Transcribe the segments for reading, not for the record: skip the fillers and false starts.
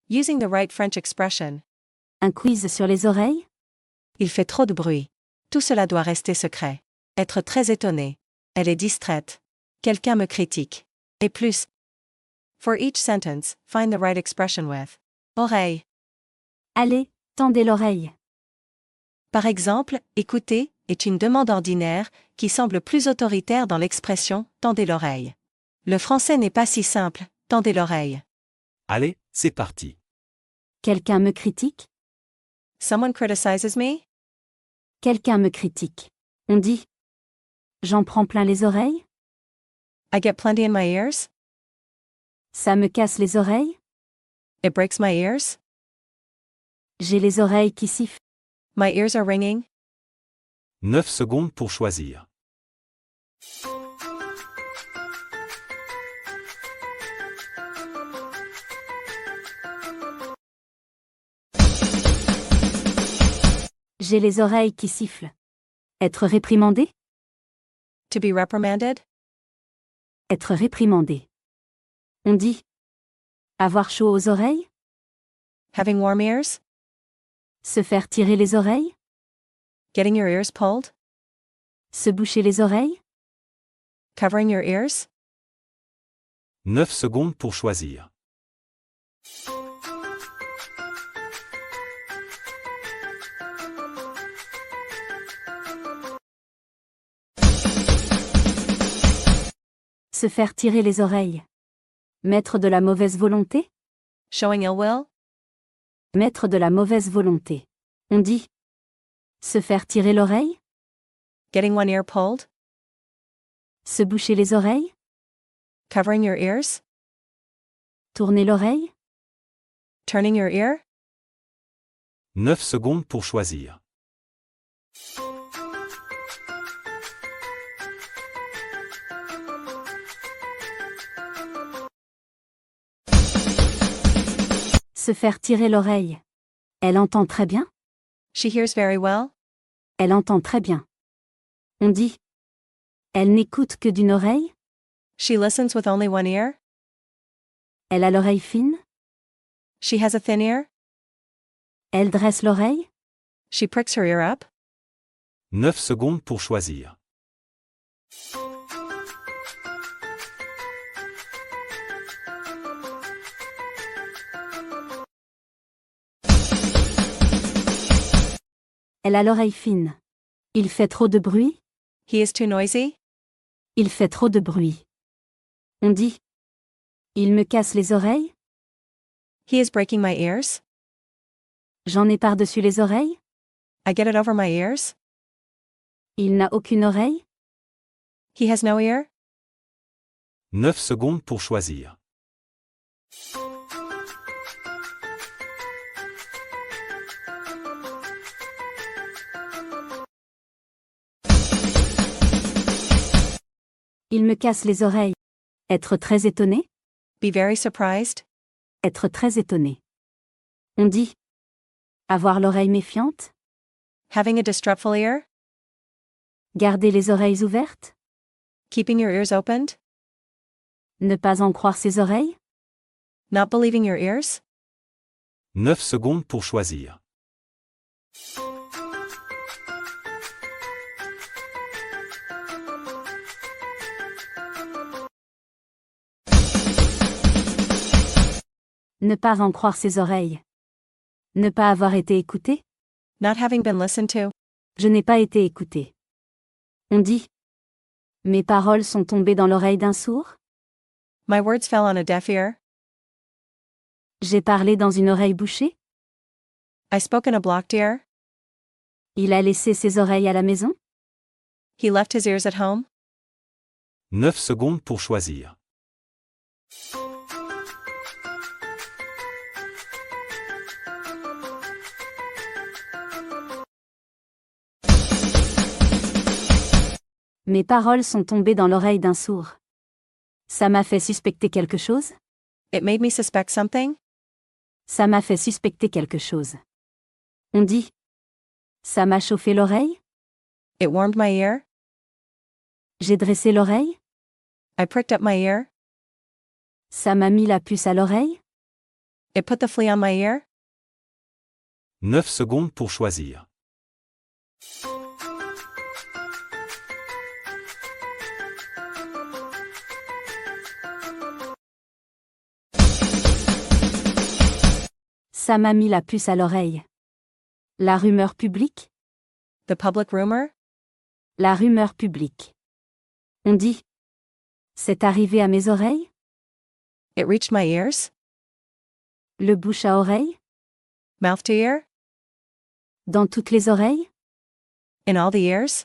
Using the right French expression. Un quiz sur les oreilles? Il fait trop de bruit. Tout cela doit rester secret. Être très étonné. Elle est distraite. Quelqu'un me critique. Et plus. For each sentence, find the right expression with oreille. Allez, tendez l'oreille. Par exemple, écouter est une demande ordinaire qui semble plus autoritaire dans l'expression tendez l'oreille. Le français n'est pas si simple, tendez l'oreille. Allez, c'est parti. Quelqu'un me critique? Someone criticizes me? Quelqu'un me critique. On dit. J'en prends plein les oreilles? I get plenty in my ears? Ça me casse les oreilles? It breaks my ears? J'ai les oreilles qui sifflent. My ears are ringing? 9 secondes pour choisir. J'ai les oreilles qui sifflent. Être réprimandé? To be reprimanded? Être réprimandé. On dit. Avoir chaud aux oreilles? Having warm ears? Se faire tirer les oreilles? Getting your ears pulled? Se boucher les oreilles? Covering your ears? 9 secondes pour choisir. Se faire tirer les oreilles. Mettre de la mauvaise volonté? Showing ill will? Mettre de la mauvaise volonté. On dit. Se faire tirer l'oreille? Getting one ear pulled? Se boucher les oreilles? Covering your ears? Tourner l'oreille? Turning your ear? 9 secondes pour choisir. Se faire tirer l'oreille. Elle entend très bien? She hears very well? Elle entend très bien. On dit. Elle n'écoute que d'une oreille? She listens with only one ear? Elle a l'oreille fine? She has a thin ear? Elle dresse l'oreille? She pricks her ear up? 9 secondes pour choisir. Elle a l'oreille fine. Il fait trop de bruit? He is too noisy? Il fait trop de bruit. On dit. Il me casse les oreilles? He is breaking my ears? J'en ai par-dessus les oreilles? I get it over my ears? Il n'a aucune oreille? He has no ear? 9 secondes pour choisir. Il me casse les oreilles. Être très étonné? Be very surprised? Être très étonné. On dit. Avoir l'oreille méfiante? Having a distrustful ear? Garder les oreilles ouvertes? Keeping your ears opened? Ne pas en croire ses oreilles? Not believing your ears? 9 secondes pour choisir. Ne pas en croire ses oreilles. Ne pas avoir été écouté? Not having been listened to? Je n'ai pas été écouté. On dit. Mes paroles sont tombées dans l'oreille d'un sourd? My words fell on a deaf ear? J'ai parlé dans une oreille bouchée? I spoke in a blocked ear? Il a laissé ses oreilles à la maison? He left his ears at home? 9 secondes pour choisir. Mes paroles sont tombées dans l'oreille d'un sourd. Ça m'a fait suspecter quelque chose? It made me suspect something? Ça m'a fait suspecter quelque chose. On dit. Ça m'a chauffé l'oreille? It warmed my ear? J'ai dressé l'oreille? I pricked up my ear? Ça m'a mis la puce à l'oreille? It put the flea on my ear? 9 secondes pour choisir. Ça m'a mis la puce à l'oreille. La rumeur publique? The public rumor? La rumeur publique. On dit. C'est arrivé à mes oreilles? It reached my ears? Le bouche à oreille? Mouth to ear? Dans toutes les oreilles? In all the ears?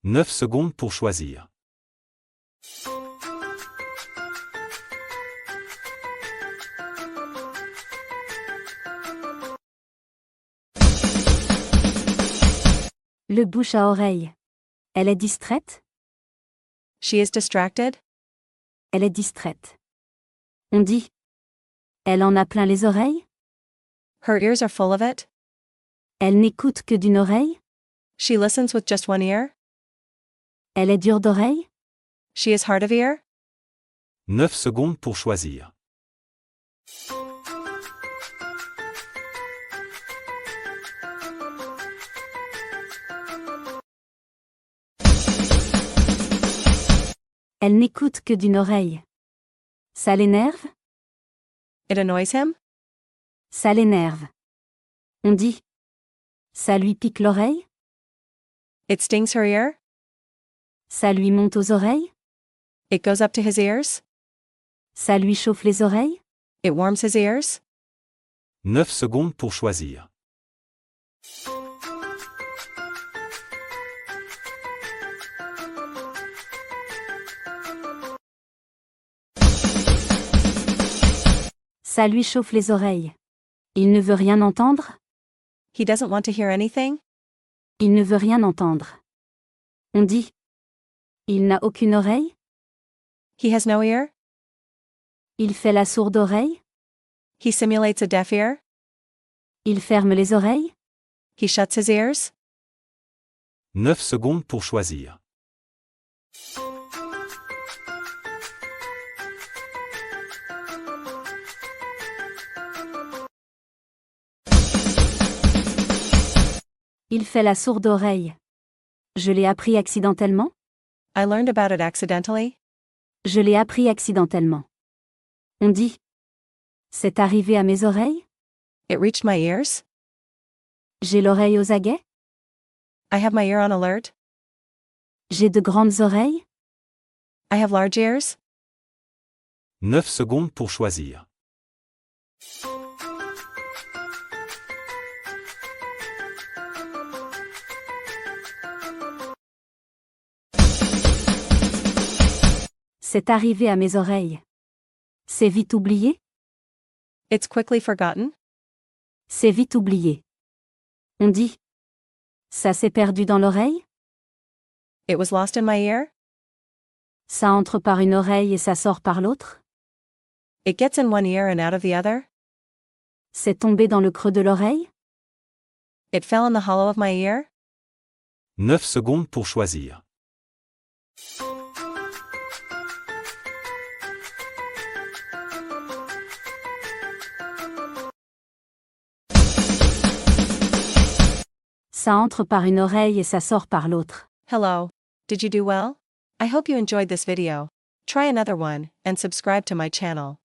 9 secondes pour choisir. Le bouche à oreille. Elle est distraite? She is distracted? Elle est distraite. On dit. Elle en a plein les oreilles? Her ears are full of it? Elle n'écoute que d'une oreille? She listens with just one ear? Elle est dure d'oreille? She is hard of ear? 9 secondes pour choisir. Elle n'écoute que d'une oreille. Ça l'énerve? It annoys him? Ça l'énerve. On dit. Ça lui pique l'oreille? It stings her ear? Ça lui monte aux oreilles? It goes up to his ears? Ça lui chauffe les oreilles? It warms his ears? 9 secondes pour choisir. Ça lui chauffe les oreilles. Il ne veut rien entendre? He doesn't want to hear anything? Il ne veut rien entendre. On dit. Il n'a aucune oreille? He has no ear? Il fait la sourde oreille? He simulates a deaf ear? Il ferme les oreilles? He shuts his ears? 9 secondes pour choisir. Il fait la sourde oreille. Je l'ai appris accidentellement? I learned about it accidentally? Je l'ai appris accidentellement. On dit. C'est arrivé à mes oreilles? It reached my ears? J'ai l'oreille aux aguets? I have my ear on alert? J'ai de grandes oreilles? I have large ears? 9 secondes pour choisir. C'est arrivé à mes oreilles. C'est vite oublié? It's quickly forgotten? C'est vite oublié. On dit. Ça s'est perdu dans l'oreille? It was lost in my ear? Ça entre par une oreille et ça sort par l'autre? It gets in one ear and out of the other? C'est tombé dans le creux de l'oreille? It fell in the hollow of my ear? 9 secondes pour choisir. Ça entre par une oreille et ça sort par l'autre. Hello. Did you do well? I hope you enjoyed this video. Try another one, and subscribe to my channel.